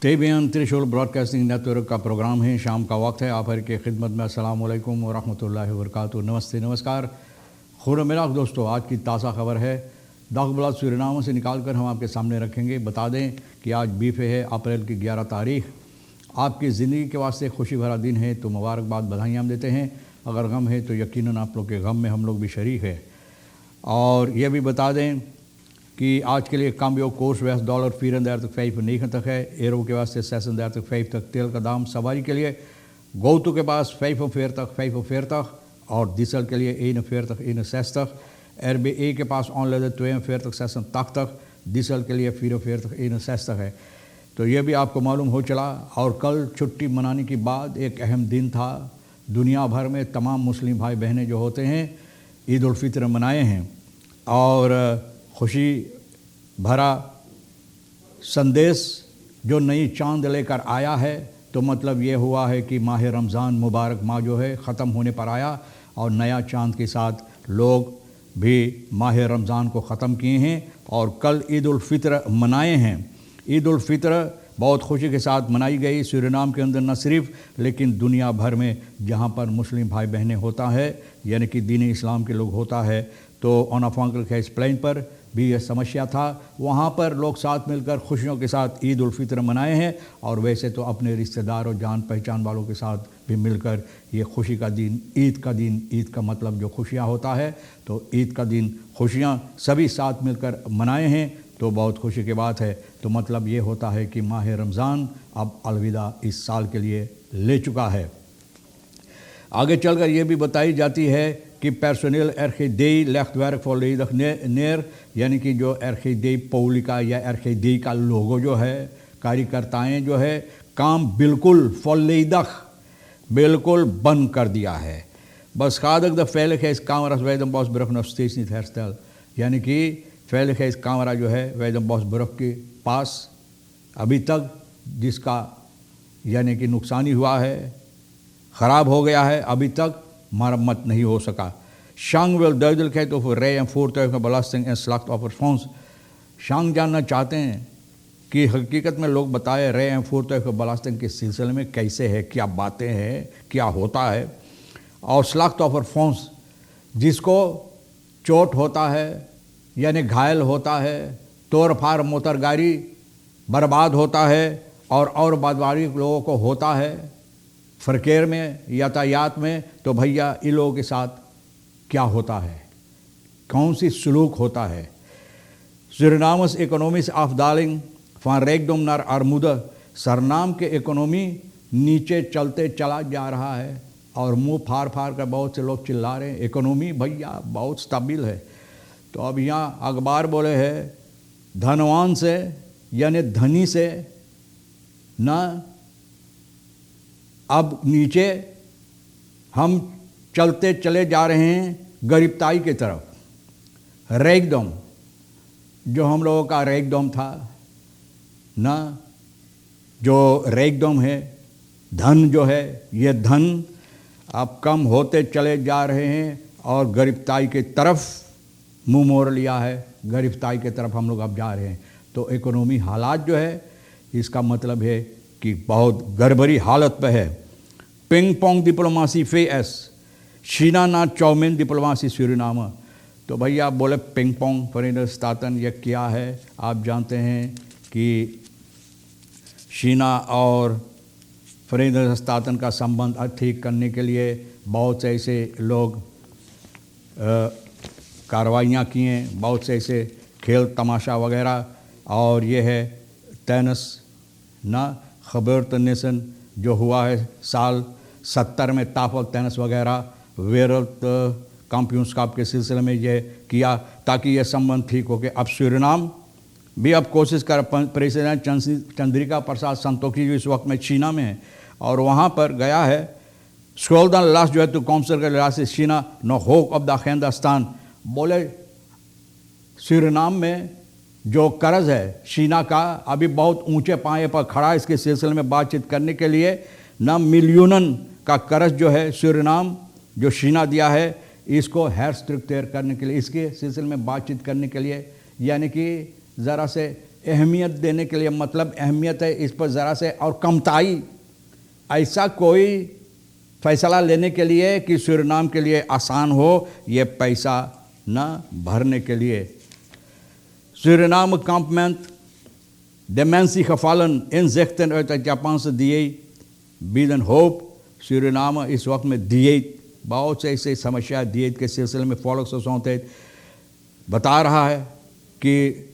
टेबियन त्रिशूल broadcasting network का programme है। शाम का वक्त है। आप हर की खिदमत में अस्सलाम वालेकुम व रहमतुल्लाहि व बरकातुहू। नमस्ते, नमस्कार, खुद मिलाक दोस्तों। आज की ताज़ा खबर है दागबला सूरीनाम से निकाल कर हम आपके सामने रखेंगे। बता दें कि आज बीफे है अप्रैल की 11 तारीख। आपकी ज़िंदगी के वास्ते खुशी भरा दिन है तो मुबारकबाद, बधाइयाँ हम देते हैं। अगर गम है तो यकीनन आप लोग के गम में हम लोग भी शरीक है। और यह भी बता दें कि आज के लिए cambio कोर्स वैस डॉलर 34,95 तक है। एरो के वास्ते 36,5 तक। तेल का दाम सवारी के लिए गौतु के पास 45 तक और डीजल के लिए 41 RBA के पास ऑनलाइन 42 तक डीजल के लिए 44 तक है। तो ये भी आपको मालूम हो चला। और कल छुट्टी मनाने के बाद एक अहम दिन था। दुनिया भर में तमाम मुस्लिम भाई बहनें जो होते हैं ईद उल फितर मनाए हैं और खुशी भरा संदेश जो नई चांद लेकर आया है। तो मतलब ये हुआ है कि माह रमज़ान मुबारक माह जो है ख़त्म होने पर आया और नया चांद के साथ लोग भी माह रमज़ान को ख़त्म किए हैं और कल ईद उल फितर मनाए हैं। ईद उल फितर बहुत खुशी के साथ मनाई गई सूरीनाम के अंदर, न सिर्फ लेकिन दुनिया भर में जहाँ पर मुस्लिम भाई बहनें होता है यानी कि दीन इस्लाम के लोग होता है। तो ऑनाफांकल खेस प्लेन पर भी यह समस्या था। वहाँ पर लोग साथ मिलकर खुशियों के साथ ईद उल फितर मनाए हैं और वैसे तो अपने रिश्तेदार और जान पहचान वालों के साथ भी मिलकर ये खुशी का दिन, ईद का दिन, ईद का मतलब जो खुशियाँ होता है, तो ईद का दिन खुशियाँ सभी साथ मिलकर मनाए हैं तो बहुत खुशी की बात है। तो मतलब ये होता है कि माह रमज़ान अब अलविदा इस साल के लिए ले चुका है। आगे चलकर ये भी बताई जाती है कि पर्सनल एर्खीदेई लेख्तवर्क फॉलोइदख नेर यानी कि जो एर्खीदेई पौलिका या एर्खीदेई का लोगो जो है, कार्यकर्ताएँ जो है, काम बिल्कुल फॉलोइदख बिल्कुल बंद कर दिया है। बस खादक द फैल है इस कामरा वैदम बॉस बरफ नफ्स्टेशनी थर्स्टल यानी कि फैल है इस कामरा जो है वैदम बॉस बरफ के पास अभी तक जिसका यानी कि नुकसानी हुआ है, ख़राब हो गया है, अभी तक मरम्मत नहीं हो सका। Shang will duidelijkheid over rij- en voertuigenbelasting en slachtofferfonds। Shang जानना चाहते हैं कि हकीकत में लोग बताए रय एवं voertuigenbelasting के सिलसिले में कैसे है, क्या बातें हैं, क्या होता है। और slachtofferfonds जिसको चोट होता है यानी घायल होता है, तोड़ फाड़ मोटर गाड़ी बर्बाद होता है और बदवारी लोगों को होता है फ़रकेर में, यातायात में, तो भैया इन लोगों के साथ क्या होता है, कौन सी सलूक होता है। सूरीनामस इकोनॉमिस afdaling van rijkdom naar armoede। सरनाम के इकोनॉमी नीचे चलते चला जा रहा है और मुंह फाड़ फाड़ कर बहुत से लोग चिल्ला रहे हैं इकोनॉमी भैया बहुत स्टेबल है। तो अब यहाँ अखबार बोले है धनवान से यानी धनी से ना अब नीचे हम चलते चले जा रहे हैं गरीबताई की तरफ। रैकडॉम जो हम लोगों का रैकडॉम था ना, जो रैकडॉम है, धन जो है, ये धन अब कम होते चले जा रहे हैं और गरीबताई की तरफ मुंह मोड़ लिया है। गरीबताई की तरफ हम लोग अब जा रहे हैं। तो इकोनॉमी हालात जो है इसका मतलब है कि बहुत गड़बड़ी हालत पे है। पिंग पोंग डिप्लोमासी फेस शीना ना चौमिन डिप्लोमासी सूरीनाम। तो भैया आप बोले पिंग पोंग फरीदर स्तातन यह क्या है। आप जानते हैं कि शीना और फरीदर स्तातन का संबंध ठीक करने के लिए बहुत से ऐसे लोग कार्रवाइयाँ किए, बहुत से ऐसे खेल तमाशा वगैरह। और ये है टेनिस ना खबर तनेसन जो हुआ है साल 70 में ताफक टेनिस वगैरह वर्ल्ड चैंपियंस कप के सिलसिले में ये किया ताकि ये संबंध ठीक हो के अब सूरीनाम भी अब कोशिश कर। प्रेसिडेंट चंद्रिका प्रसाद संतोखी जो इस वक्त में चीना में है और वहाँ पर गया है। स्कोल्डन लास्ट जो है तो काउंसिल के लिहाज से चीना नो होक ऑफ द अगेंदास्तान। बोले सूरीनाम में जो कर्ज है शीना का अभी बहुत ऊंचे पाए पर खड़ा। इसके सिलसिले में बातचीत करने के लिए न मिलियनन का कर्ज जो है सूरीनाम जो शीना दिया है इसको हेयर स्ट्रक्चर करने के लिए, इसके सिलसिले में बातचीत करने के लिए यानी कि ज़रा से अहमियत देने के लिए, मतलब अहमियत है इस पर ज़रा से और कमताई, ऐसा कोई फैसला लेने के लिए कि सूरीनाम के लिए आसान हो ये पैसा न भरने के लिए। Suriname kampement, de mensen gevallen inzichten uit het Japanse dieet bieden hoop। Suriname इस वक्त में dieet, बहुत से ऐसे समस्या dieet के सिलसिले में volksgezondheid बता रहा है कि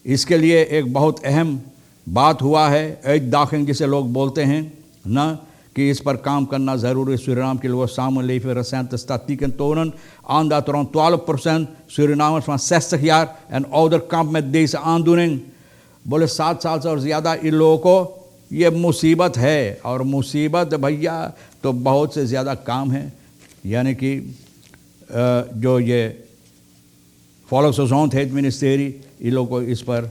इसके लिए एक बहुत अहम बात हुआ है, uitdaging जिसे लोग बोलते हैं ना, कि इस पर काम करना ज़रूरी है। Suriname के लोग samenleven recente statistieken tonen aan dat rond 12% Surinamers van 60 jaar en ouder kampt met deze aandoening। बोले 7 साल से और ज़्यादा इन लोगों को ये मुसीबत है, और मुसीबत भैया तो बहुत से ज़्यादा काम है, यानी कि जो ये volksgezondheid ministerie इन लोगों को इस पर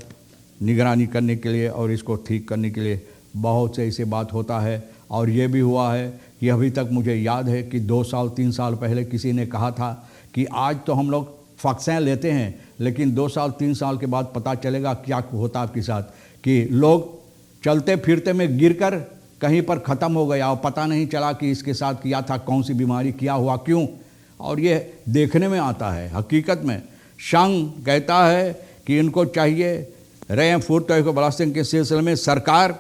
निगरानी करने के लिए और इसको ठीक करने के लिए बहुत से ऐसे बात होता है। और ये भी हुआ है कि अभी तक मुझे याद है कि 2 साल 3 साल पहले किसी ने कहा था कि आज तो हम लोग वैक्सीन लेते हैं, लेकिन 2 साल 3 साल के बाद पता चलेगा क्या होता आपके साथ, कि लोग चलते फिरते में गिरकर कहीं पर ख़त्म हो गया और पता नहीं चला कि इसके साथ क्या था, कौन सी बीमारी, क्या हुआ, क्यों। और ये देखने में आता है। हकीकत में शंग कहता है कि इनको चाहिए रेम फूड को बलास्टिंग के सिलसिले में सरकार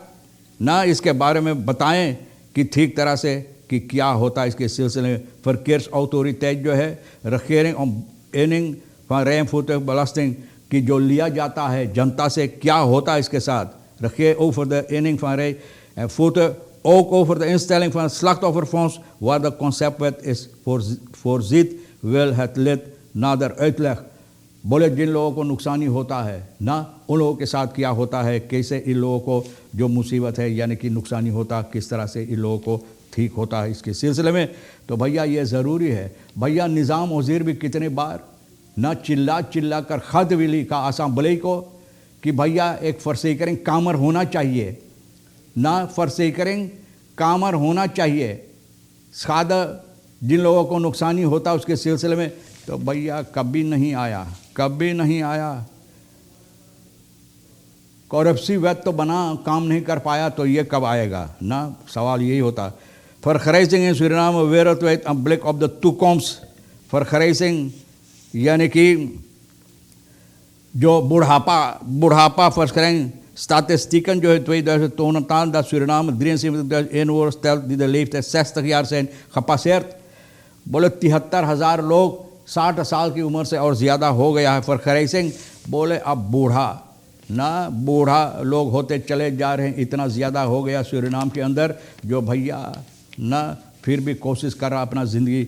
ना इसके बारे में बताएं कि ठीक तरह से कि क्या होता है इसके सिलसिले में। verkeersautoriteit जो है regering om ening van rijnvoertuigbelasting की जो लिया जाता है जनता से, क्या होता है इसके साथ। regering over de ening van rijnvoertuig, ook over de instelling van het slachtofferfonds waar de conceptwet is voorziet, wil het lid nader uitleg। बोले जिन लोगों को नुकसानी होता है ना, उन लोगों के साथ क्या होता है, कैसे इन लोगों को जो मुसीबत है यानी कि नुकसानी होता, किस तरह से इन लोगों को ठीक होता है इसके सिलसिले में। तो भैया ये ज़रूरी है। भैया निज़ाम वज़ीर भी कितने बार ना चिल्ला चिल्ला कर ख़त भी लिखा असेंबली को कि भैया एक फॉरसेकरिंग कामर होना चाहिए ना, फॉरसेकरिंग कामर होना चाहिए सादा जिन लोगों को नुकसानी होता उसके सिलसिले में। तो भैया कभी नहीं आया, कभी नहीं आया। कॉरप्सी वेट तो बना, काम नहीं कर पाया, तो ये कब आएगा ना, सवाल यही होता। vergrijzing in Suriname wereldwijd een blik op de toekomst। vergrijzing यानी कि जो बुढ़ापा vergrijzing statistieken जो है 2022 dat Suriname 73.000 inwoners stelt die de leeftijd 60 jaar zijn gepasseerd। बोले 73,000 लोग 60 साल की उम्र से और ज़्यादा हो गया है। vergrijzing बोले अब बूढ़ा लोग होते चले जा रहे हैं, इतना ज़्यादा हो गया सूरीनाम के अंदर, जो भैया ना फिर भी कोशिश कर रहा अपना ज़िंदगी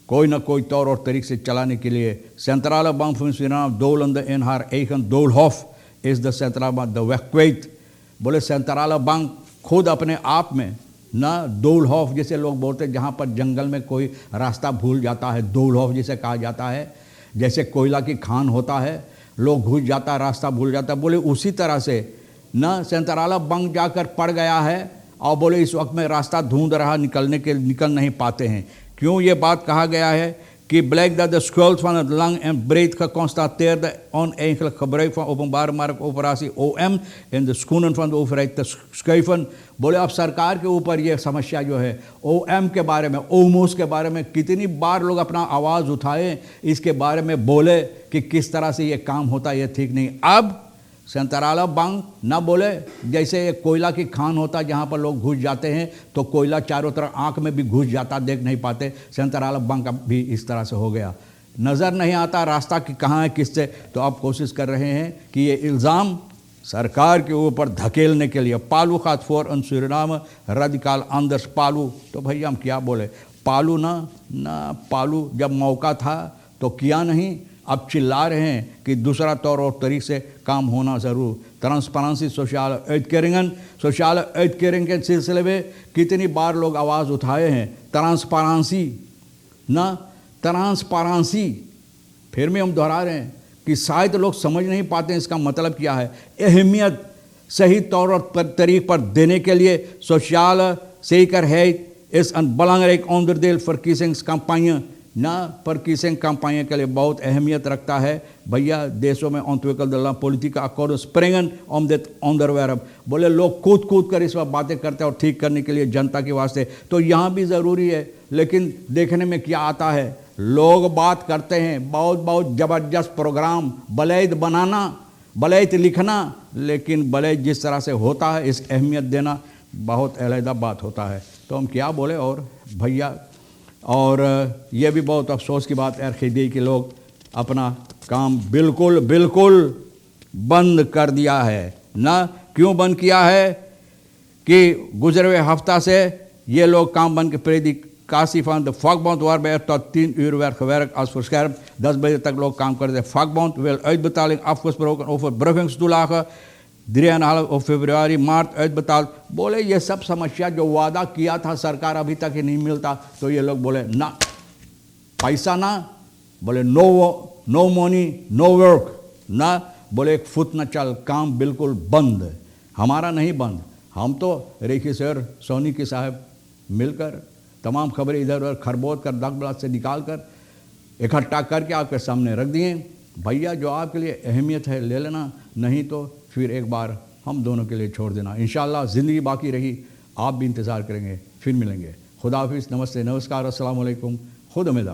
कोई ना कोई तौर और तरीके से चलाने के लिए। Centrale Bank van Suriname dolende in haar eigen doolhof is de Centrale Bank de weg kwijt। बोले सेंट्रल बैंक खुद अपने आप में ना दोलहौफ जैसे लोग बोलते हैं, जहाँ पर जंगल में कोई रास्ता भूल जाता है, दोलहौफ जिसे कहा जाता है, जैसे कोयला की खान होता है, लोग घुस जाता है, रास्ता भूल जाता है। बोले उसी तरह से ना सेंट्रल बैंक जाकर पड़ गया है और बोले इस वक्त में रास्ता ढूंढ रहा, निकल नहीं पाते हैं। क्यों ये बात कहा गया है कि blijkt dat de schuld van het lang en breed geconstateerde oneigenlijk gebruik van openbare marktoperatie OM in de schoenen van de overheid te schuiven। बोले अब सरकार के ऊपर ये समस्या जो है OM के बारे में, ओमोस के बारे में कितनी बार लोग अपना आवाज़ उठाए, इसके बारे में बोले कि किस तरह से ये काम होता है, ये ठीक नहीं। अब सेंट्रल बैंक ना बोले, जैसे एक कोयला की खान होता है जहाँ पर लोग घुस जाते हैं तो कोयला चारों तरफ आँख में भी घुस जाता, देख नहीं पाते। सेंट्रल बैंक भी इस तरह से हो गया, नज़र नहीं आता रास्ता कि कहाँ है किससे। तो अब कोशिश कर रहे हैं कि ये इल्ज़ाम सरकार के ऊपर धकेलने के लिए। पालू gaat voor een Suriname radicaal anders पालू। तो भैया हम क्या बोले, पालू ना पालू जब मौका था तो किया नहीं, अब चिल्ला रहे हैं कि दूसरा तौर और तरीके से काम होना ज़रूर। ट्रांसपेरेंसी sociale uitkeringen के सिलसिले में कितनी बार लोग आवाज़ उठाए हैं। ट्रांसपेरेंसी फिर भी हम दोहरा रहे हैं कि शायद लोग समझ नहीं पाते हैं इसका मतलब क्या है। अहमियत सही तौर और तरीक़ पर देने के लिए sociale zekerheid is een belangrijk onderdeel verkiezingscampagne ना verkiezing campagne के लिए बहुत अहमियत रखता है। भैया देशों में ontwikkelde politieke akkoorden springen om dit onderwerp। बोले लोग कूद कूद कर इस वक्त बातें करते हैं और ठीक करने के लिए जनता के वास्ते, तो यहाँ भी ज़रूरी है। लेकिन देखने में क्या आता है, लोग बात करते हैं बहुत बहुत ज़बरदस्त प्रोग्राम, बलैद बनाना, बलैद लिखना, लेकिन बलैद जिस तरह से होता है इस अहमियत देना बहुत अलग बात होता है। तो हम क्या बोले। और भैया, और ये भी बहुत अफसोस की बात है खिदी के लोग अपना काम बिल्कुल बिल्कुल बंद कर दिया है ना। क्यों बंद किया है कि गुजरे हुए हफ्ता से ये लोग काम बंद के प्रेदी Kashi van de vakbond waarbij tot 10 uur werd gewerkt als verscherpt. 10 बजे तक लोग काम करते। vakbond wil uitbetaling afgesproken over bruggingstoelagen 3,5 फरवरी मार्च uitbetaald। बोले ये सब समस्या जो वादा किया था सरकार अभी तक ही नहीं मिलता। तो ये लोग बोले ना पैसा ना, बोले नो मनी नो वर्क ना, बोले एक फुट न चल, काम बिल्कुल बंद। हमारा नहीं बंद, हम तो रेखी सर सोनी के साहब मिलकर तमाम खबरें इधर उधर खरबोद कर दागबलात से निकाल कर इकट्ठा करके आपके सामने रख दिए। भैया जो आपके लिए अहमियत है ले लेना, नहीं तो फिर एक बार हम दोनों के लिए छोड़ देना। इंशाअल्लाह ज़िंदगी बाकी रही, आप भी इंतज़ार करेंगे, फिर मिलेंगे। खुदा हाफिज़, नमस्ते, नमस्कार, अस्सलाम वालेकुम, खुद उम्मीद।